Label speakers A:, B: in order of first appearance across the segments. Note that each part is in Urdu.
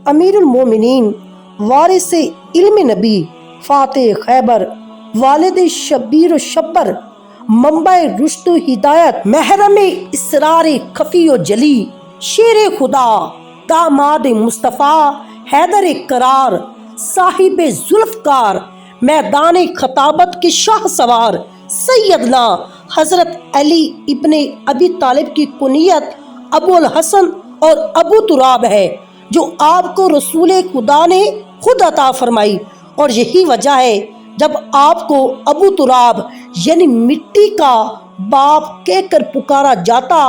A: امیر المومنین، وارث علم نبی، فاتح خیبر، والد شبیر و شبر، منبع رشد و ہدایت، محرم اسرار خفی و جلی، شیر خدا، داماد مصطفیٰ، حیدر قرار، صاحب ذوالفقار، میدان خطابت کے شاہ سوار، سیدنا حضرت علی ابن ابی طالب کی کنیت ابو الحسن اور ابو تراب ہے، جو آپ کو رسول خدا نے خود عطا فرمائی، اور یہی وجہ ہے جب آپ کو ابو تراب یعنی مٹی کا باپ کہہ کر پکارا جاتا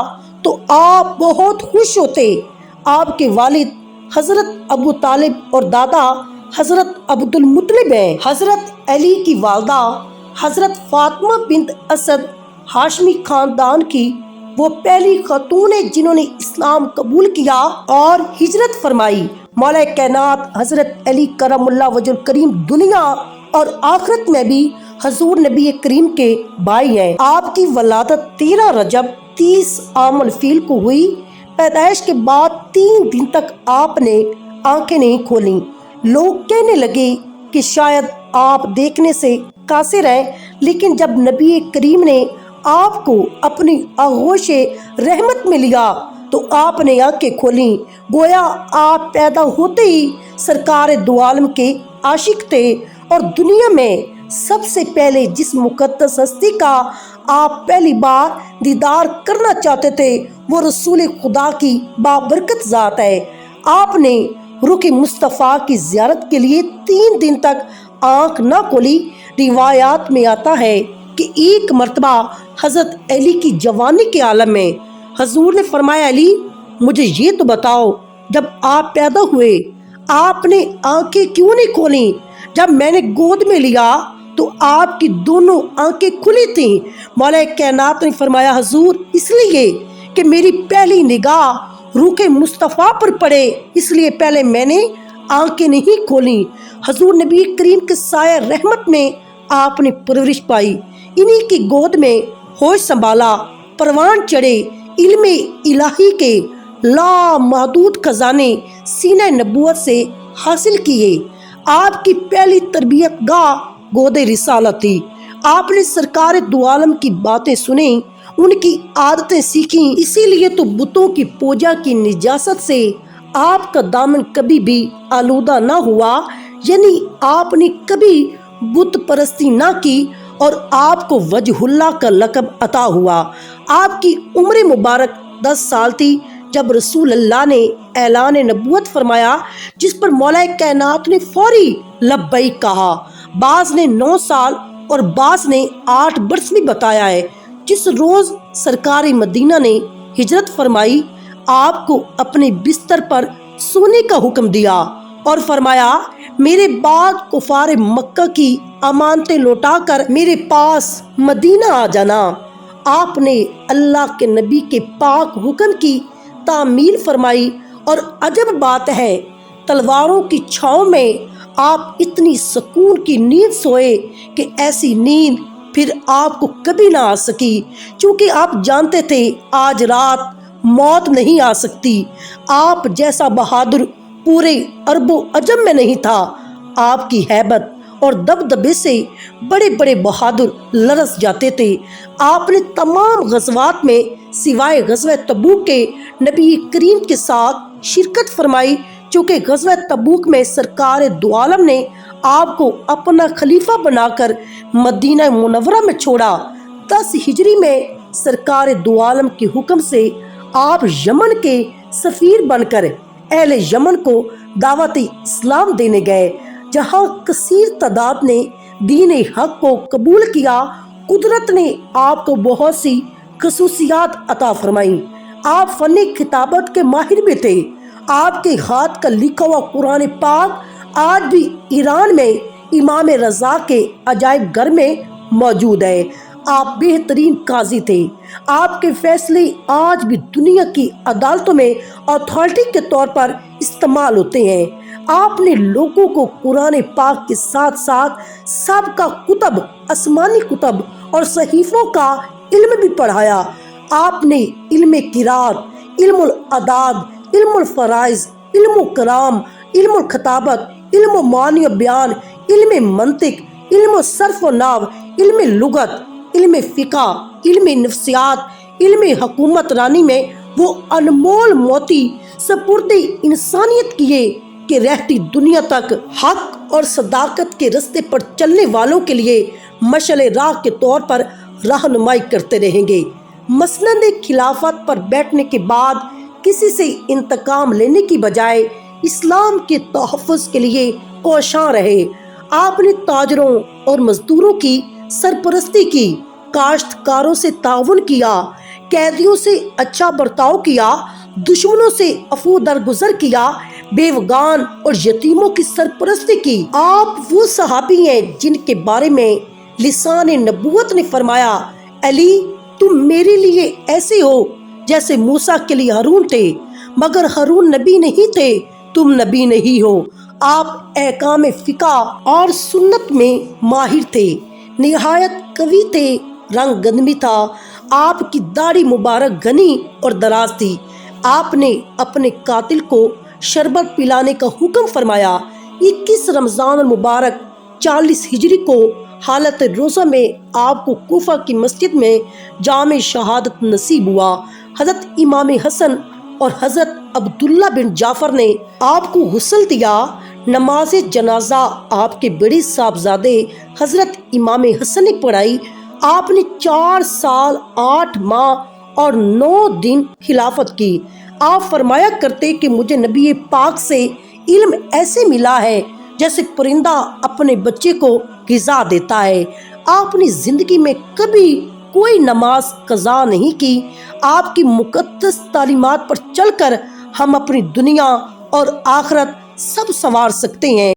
A: تو آپ بہت خوش ہوتے۔ آپ کے والد حضرت ابو طالب اور دادا حضرت عبد المطلب ہیں۔ حضرت علی کی والدہ حضرت فاطمہ بنت اسد ہاشمی خاندان کی وہ پہلی خاتون ہے جنہوں نے اسلام قبول کیا اور ہجرت فرمائی۔ مولا کائنات حضرت علی کرم اللہ وجہ الکریم دنیا اور آخرت میں بھی حضور نبی کریم کے بھائی ہیں۔ آپ کی ولادت 13 رجب 30 عام الفیل کو ہوئی۔ پیدائش کے بعد 3 دن تک آپ نے آنکھیں نہیں کھولیں۔ لوگ کہنے لگے کہ شاید آپ دیکھنے سے قاصر ہیں، لیکن جب نبی کریم نے آپ کو اپنی آغوش رحمت میں لیا تو آپ نے آنکھیں کھولیں۔ گویا آپ پیدا ہوتے ہی سرکار دو عالم کے عاشق تھے، اور دنیا میں سب سے پہلے جس مقدس ہستی کا آپ پہلی بار دیدار کرنا چاہتے تھے وہ رسول خدا کی بابرکت ذات ہے۔ آپ نے رخ مصطفیٰ کی زیارت کے لیے 3 دن تک آنکھ نہ کھولی۔ روایات میں آتا ہے کہ ایک مرتبہ حضرت علی کی جوانی کے عالم میں حضور نے فرمایا، علی مجھے یہ تو بتاؤ، جب آپ پیدا ہوئے آپ نے آنکھیں کیوں نہیں کھولیں؟ جب میں نے گود میں لیا تو آپ کی دونوں آنکھیں کھلی تھیں۔ مولا کائنات نے فرمایا، حضور اس لیے کہ میری پہلی نگاہ روح مصطفیٰ پر پڑے، اس لیے پہلے میں نے آنکھیں نہیں کھولیں۔ حضور نبی کریم کے سایہ رحمت میں آپ نے پرورش پائی، انہی کی گود میں ہوش سنبھالا، پروان چڑھے، علم الہی کے لامحدود خزانے سینہ نبوت سے حاصل کیے۔ آپ کی پہلی تربیت گاہ گود رسالت تھی۔ آپ نے سرکار دو عالم کی باتیں سنیں، ان کی عادتیں سیکھیں، اسی لیے تو بتوں کی پوجا کی نجاست سے آپ کا دامن کبھی بھی آلودہ نہ ہوا، یعنی آپ نے کبھی بت پرستی نہ کی، اور آپ کو وجہ اللہ کا لقب عطا ہوا۔ آپ کی عمر مبارک 10 سال تھی جب رسول اللہ نے اعلان نبوت فرمایا، جس پر مولا کائنات نے فوری لبیک کہا۔ بعض نے 9 سال اور بعض نے 8 برس بھی بتایا ہے۔ جس روز سرکار مدینہ نے ہجرت فرمائی، آپ کو اپنے بستر پر سونے کا حکم دیا اور فرمایا، میرے بعد کفار مکہ کی امانتیں لوٹا کر میرے پاس مدینہ آ جانا۔ آپ نے اللہ کے نبی کے پاک حکم کی تعمیل فرمائی، اور عجب بات ہے تلواروں کی چھاؤں میں آپ اتنی سکون کی نیند سوئے کہ ایسی نیند پھر آپ کو کبھی نہ آ سکی، چونکہ آپ جانتے تھے آج رات موت نہیں آ سکتی۔ آپ جیسا بہادر پورے عرب و عجم میں نہیں تھا۔ آپ کی ہیبت اور دبدبے سے بڑے بڑے بہادر لرز جاتے تھے۔ آپ نے تمام غزوات میں سوائے غزوہ تبوک کے نبی کریم کے ساتھ شرکت فرمائی، چونکہ غزوہ تبوک میں سرکار دو عالم نے آپ کو اپنا خلیفہ بنا کر مدینہ منورہ میں چھوڑا۔ 10 ہجری میں سرکار دو عالم کے حکم سے آپ یمن کے سفیر بن کر اہل یمن کو دعوت اسلام دینے گئے، جہاں کثیر تعداد نے دین حق کو قبول کیا۔ قدرت نے آپ کو بہت سی خصوصیات عطا فرمائیں۔ آپ فن خطابت کے ماہر بھی تھے۔ آپ کے ہاتھ کا لکھا ہوا قرآن پاک آج بھی ایران میں امام رضا کے عجائب گھر میں موجود ہے۔ آپ بہترین قاضی تھے۔ آپ کے فیصلے آج بھی دنیا کی عدالتوں میں اتھارٹی کے طور پر استعمال ہوتے ہیں۔ آپ نے لوگوں کو قرآن پاک کے ساتھ ساتھ سابقہ کتب، آسمانی کتب اور صحیفوں کا علم بھی پڑھایا۔ آپ نے علم قرات، علم الاعداد، علم الفرائض، علم کلام، علم خطابت، علم معنی و بیان، علم منطق، علم صرف و نحو، علم لغت، علم فقہ، علم نفسیات، علم حکومت رانی میں وہ انمول موتی سپرد انسانیت کیے کہ رہتی دنیا تک حق اور صداقت کے راستے پر چلنے والوں کے لیے مشعل راہ کے طور پر رہنمائی کرتے رہیں گے۔ مسند خلافت پر بیٹھنے کے بعد کسی سے انتقام لینے کی بجائے اسلام کے تحفظ کے لیے کوشاں رہے۔ آپ نے تاجروں اور مزدوروں کی سرپرستی کی، کاشتکاروں سے تعاون کیا، قیدیوں سے اچھا برتاؤ کیا، دشمنوں سے عفو درگزر کیا، بیوگان اور یتیموں کی سرپرستی کی۔ آپ وہ صحابی ہیں جن کے بارے میں لسان نبوت نے فرمایا، علی تم میرے لیے ایسے ہو جیسے موسیٰ کے لیے ہارون تھے، مگر ہارون نبی نہیں تھے، تم نبی نہیں ہو۔ آپ احکام فقہ اور سنت میں ماہر تھے، نہایت قوی تھے، رنگ گندمی تھا، آپ کی داڑھی مبارک گھنی اور دراز تھی۔ آپ نے اپنے قاتل کو شربت پلانے کا حکم فرمایا۔ 21 رمضان المبارک 40 ہجری کو حالت روزہ میں آپ کو کوفہ کی مسجد میں جام شہادت نصیب ہوا۔ حضرت امام حسن اور حضرت عبداللہ بن جعفر نے آپ کو غسل دیا۔ نماز جنازہ آپ کے بڑے صاحبزادے حضرت امام حسن نے پڑھائی۔ آپ نے 4 سال 8 ماہ اور 9 دن خلافت کی۔ آپ فرمایا کرتے کہ مجھے نبی پاک سے علم ایسے ملا ہے جیسے پرندہ اپنے بچے کو غذا دیتا ہے۔ آپ نے زندگی میں کبھی کوئی نماز قضا نہیں کی۔ آپ کی مقدس تعلیمات پر چل کر ہم اپنی دنیا اور آخرت سب سنوار سکتے ہیں۔